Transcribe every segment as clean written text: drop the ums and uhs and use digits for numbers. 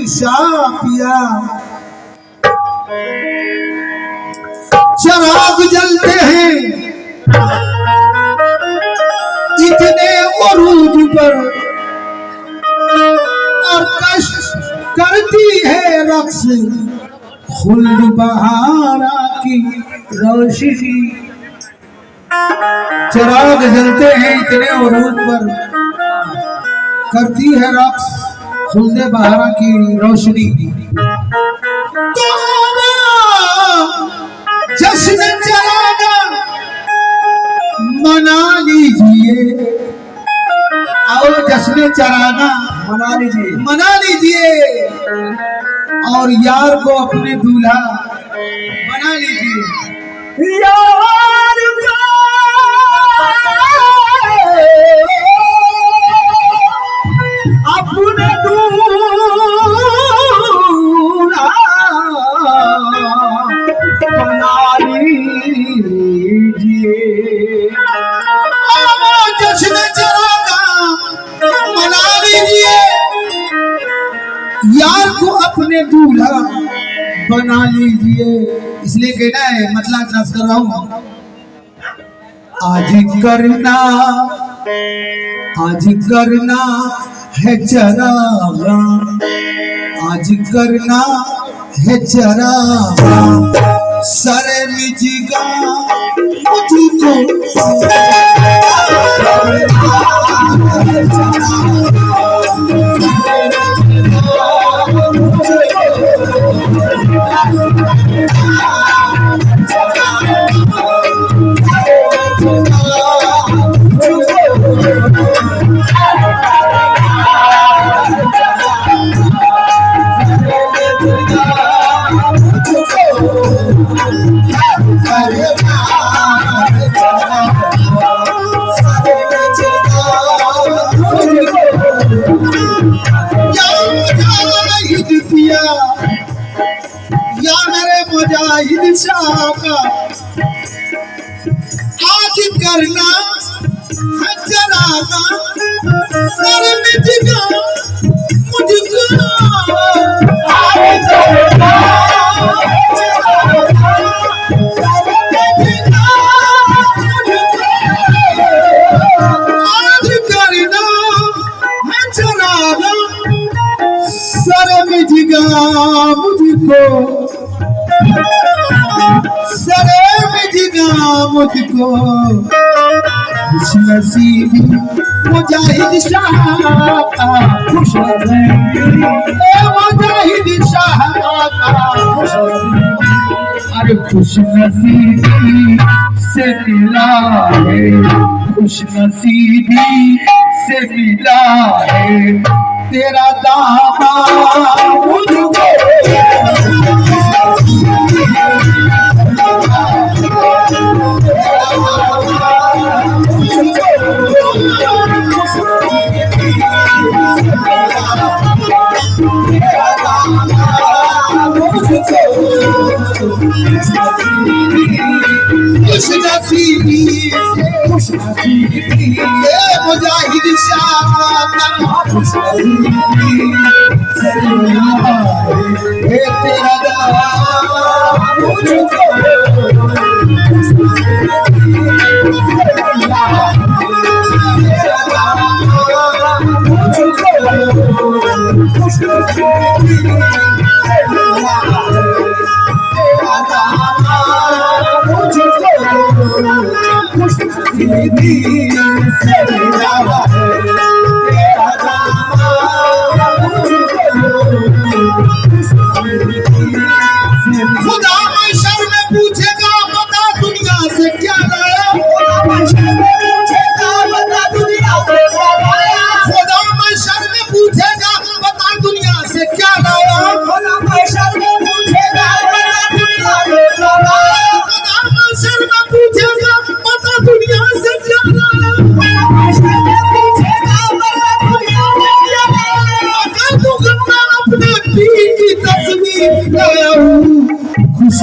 शाह पिया। चराग जलते हैं इतने उरूज पर और कष्ट करती है रक्स खुल्द बहारा की रोशनी। चराग जलते हैं इतने उरूज पर करती है रक्स खुल्द बहारा की रोशनी। जश्न चरागा मना लीजिए, आओ जश्न चरागा मना लीजिए और यार को अपने दूल्हा बना लीजिए। यार को अपने दूल्हा बना लीजिए। जश्न चरागा मना लीजिए, यार को अपने दूल्हा बना लीजिए। इसलिए कहना है, मतलब ट्रांस कर रहा हूं। आज करना है चरागा, आज करना है चरागा, सर मिजिगा मुझको मुजाहिद शाह का आज करना है चरागा, सर में जिगा मुझको आज करना है चरागा, सर में जिगा मुझको आज करना है चरागा, सर में जिगा मुझको सरे में जिगा मुझको खुश नसीबी मुजाहिद शाह का खुश मुजाहिद शाह का खुश, अरे खुश नसीबी से मिला है, खुश नसीबी से मिला है तेरा दामाद मुझको। मुजाहिद शाह तेरा मुझको खुदा महशर में पूछेगा बता दुनिया से क्या लाया, खुदा महशर में पूछेगा बता दुनिया से क्या लाया, खुदा महशर में पूछेगा बता दुनिया से क्या लाया, खुदा महशर में पूछेगा बता दुनिया से क्या लाया, खुदा महशर में पूछेगा बता दुनिया से क्या लाया, खुदा महशर में पूछेगा बता दुनिया से क्या लाया। अगर तू गंगा अपने पीर की तस्वीर लाया हूँ खुश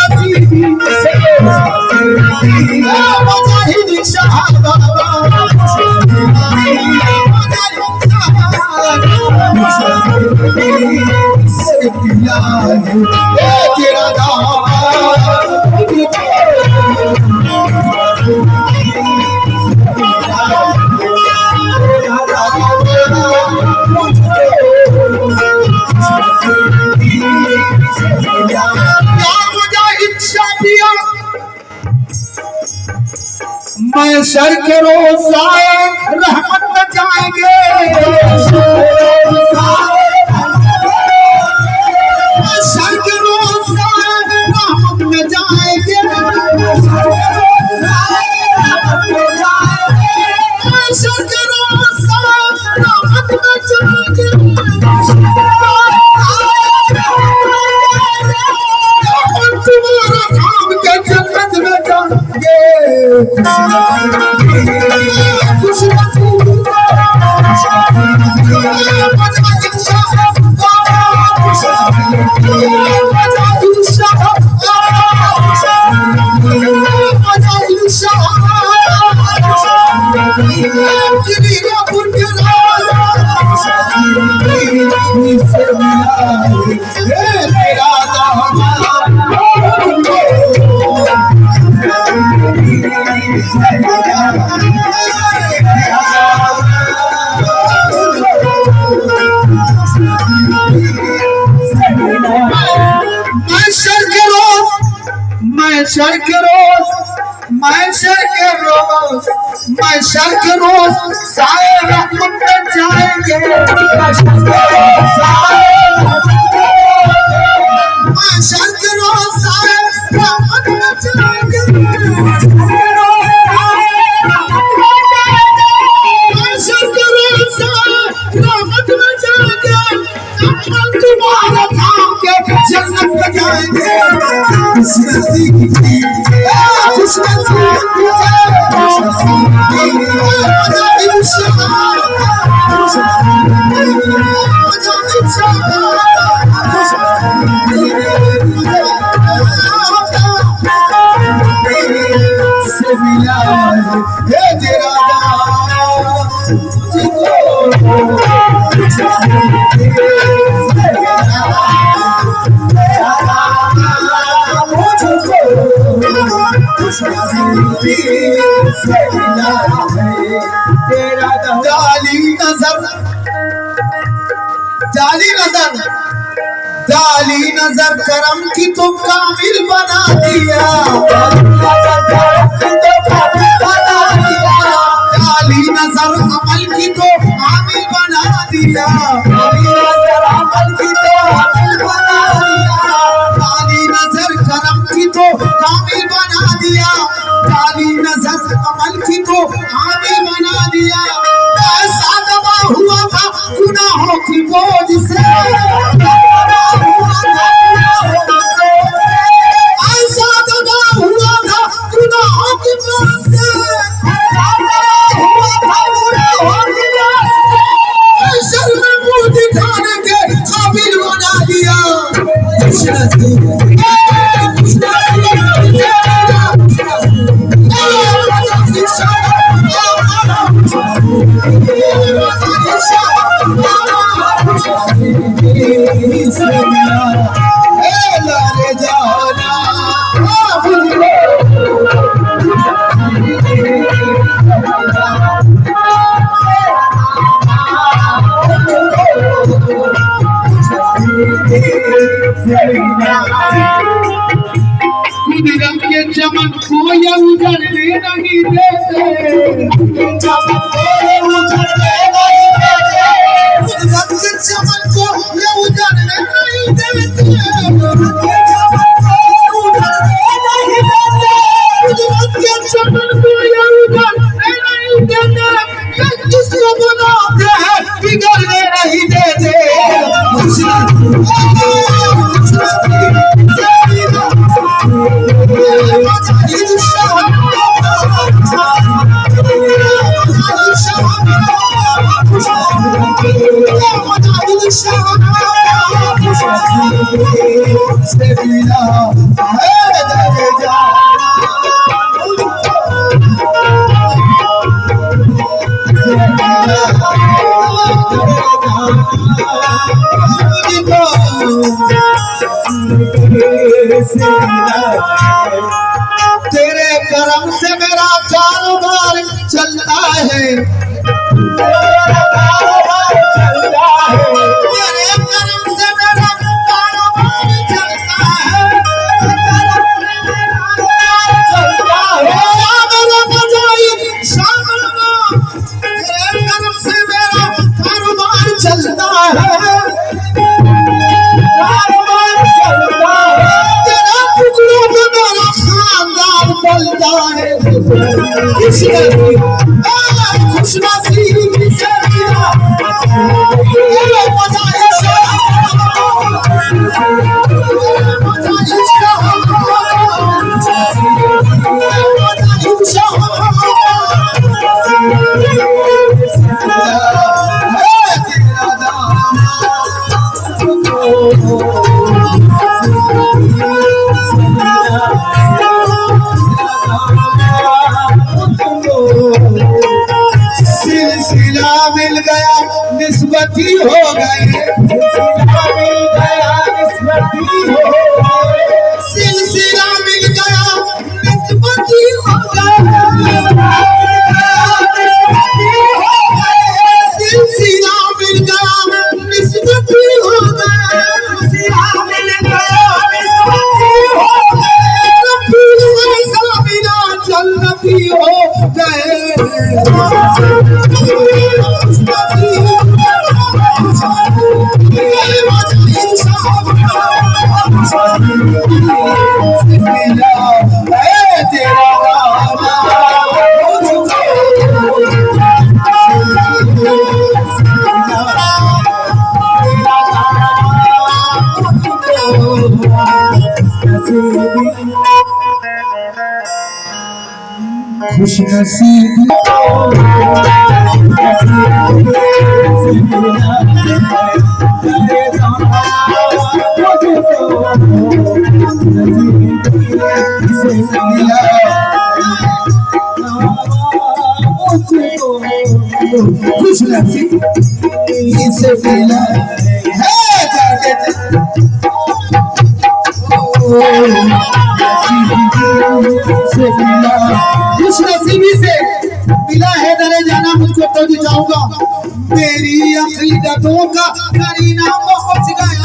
नसीबी मुजाहिद शाह से मिला है तेरा मैं सर के रोज रहमत न जाएंगे सर के रोज रहमत न जाएंगे सर के रोज रहमत न जाएंगे तुम्हारा काम के जन्नत में जाएंगे मैं सर के रोज साए रहमत में जाएंगे मैं सर के रोज साए रहमत में जाएंगे मैं सर के रोज साए रहमत में जाएंगे तुम्हारा काम के जन्नत में जाएंगे जाली नजर करम की तो कामिल बना दिया जाली नजर अमल की तो कामिल बना दिया जाली नजर करम की तो कामिल बना दिया जाली नजर अमल की तो कामिल बना दिया ऐसा दबा हुआ था गुनाहों की बोझ से ऐसा दबा हुआ था गुनाहों की बोझ से शर में मुंह दिखाने के काबिल बना दिया कुदरत के चमन को ये उजड़ने नहीं देते चमन को ये उजड़ने नहीं देते कुदरत के चमन को ये उजड़ने नहीं देते कुदरत के चमन को ये उजड़ने नहीं देते जिसको बनाते हैं बिगड़ने नहीं देते तेरे करम से मेरा कारोबार चलता है, तेरे करम से मेरा कारोबार चलता है, तेरे करम से मेरा कारोबार चलता है, तेरा टुकड़ों पे मेरा खानदान पलता है। खुशनसीबी से मिला सिलसिला मिल गया निस्बती हो गए, सिलसिला मिल गया निस्बती हो गए, सिलसिला मिल गया निस्बती हो गए, जन्नती हो गए। खुशनसीबी खुशनसीबी से मिला है, खुशनसीबी से मिला है दरे जाना मुझको तो जाऊंगा, मेरी अकीदतों का करीना पहुंच गया,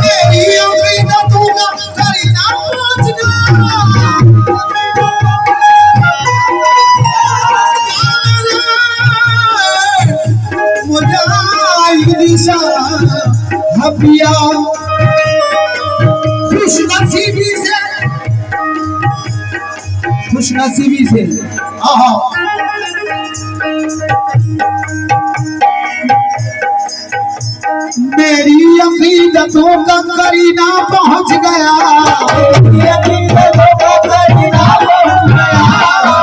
मेरी अकीदतों का करीना पहुंच गया, मुझे हबिया खुशनसीबी से आहा मेरी अकीदतों का करीना पहुंच गया, मेरी अकीदतों का करीना पहुंच गया,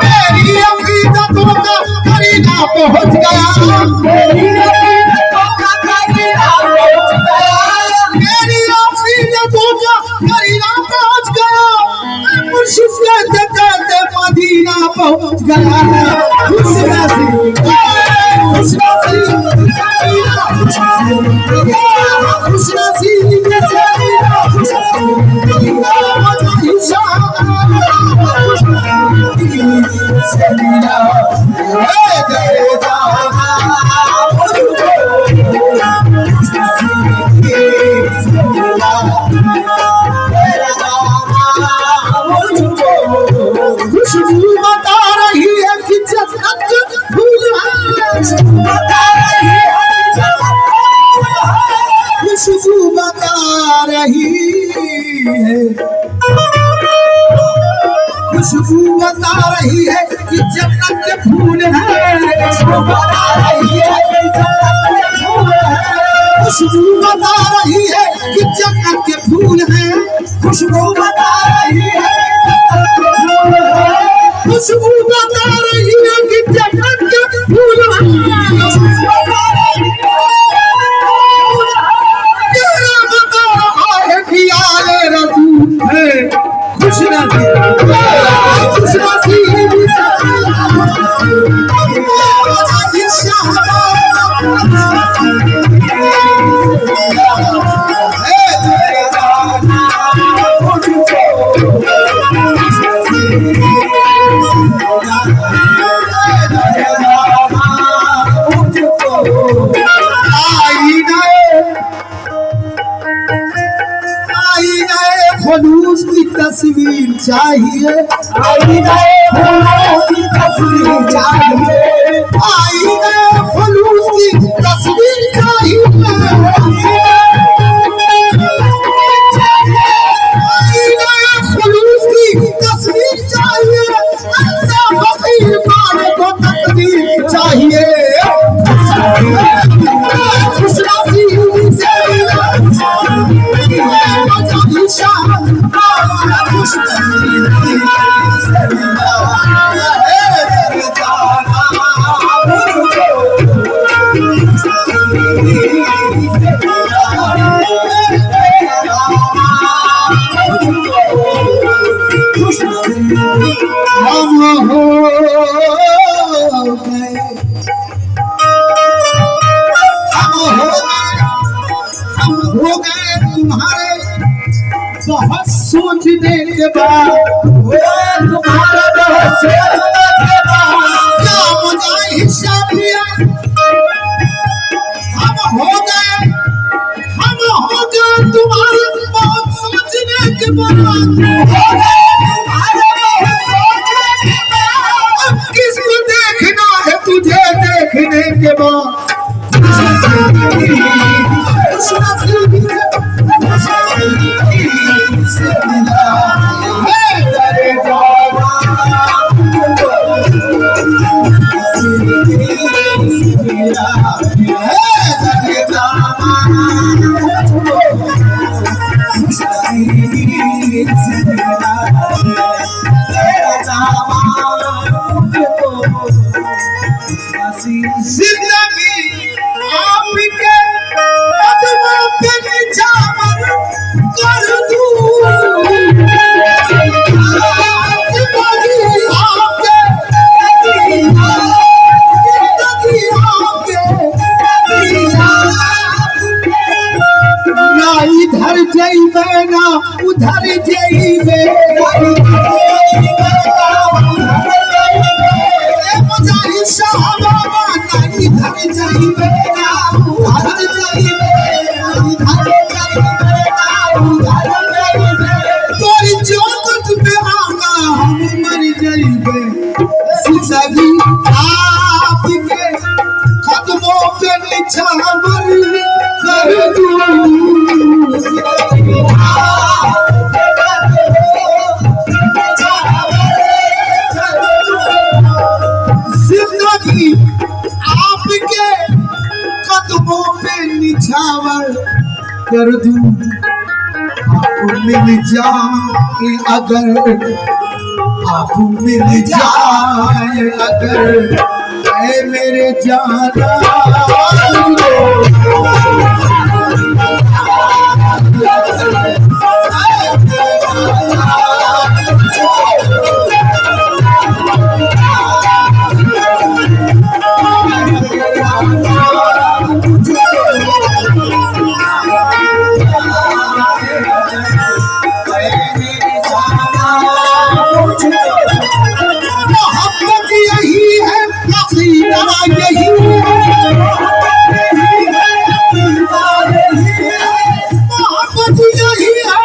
मेरी अकीदतों का करीना पहुंच गया, मेरी अकीदतों का करीना पहुंच गया, मेरी अकीदतों का करीना पहुंच गया, मुर्शिद कहते मदीना पहुंच गया। खुशनसीबी खुशबू बता रही है कि जन्नत फूल है, खुशबू बता रही है, खुशबू बता रही है, खुशबू बता रही है कि जन्नत के फूल है, खुशबू बता रही है कि जन्नत के फूल है, खुशबू बता रही है कि जन्नत के फूल है, खुशबू बता रही है, खुशबू बता रही है कि जन्नत के फूल है, तेरा बता रहा है कि आले रसूल है। खुशनसीबी चाहिए, आई गए फूलों की तस्वीर चाहिए, आई गए फूलों की तस्वीर चाहिए, आई गए फूलों की तस्वीर चाहिए, ऐसा फकीर मारे को तकदीर चाहिए, हम हो गए तुम्हारे बहुत सोचने के बाद, तुम्हारा बहुत सोचने के बाद क्या मुझे हिस्सा दिया, हम हो गए तुम्हारे बहुत सोचने के बाद, अब किसको देखना है तुझे देखने के बाद, जिंदगी आपके कदमों पे निछावर कर दूं, जिंदगी आपके, ना इधर जाइबे ना उधर जाइबे, इधर जाइबे ना उधर जाइबे, तोरी चौखट पे आगा हम मर जाइबे, जिंदगी आपके कदमों पे निछावर कर दूं, जिंदगी आपके कदमों पे निछावर कर दूं, आप मिल जाए अगर, आप मिल जाए अगर, ऐ मेरे जाना मोहब्बत यही है, अक़ीदा यही है, मोहब्बत यही है,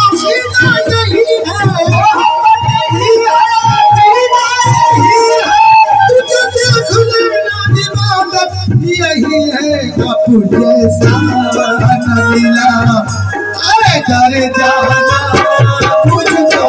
अक़ीदा यही है, तुझे देख लेना इबादत यही है, अब जैसा न मिला अरे करे जाना मुझको,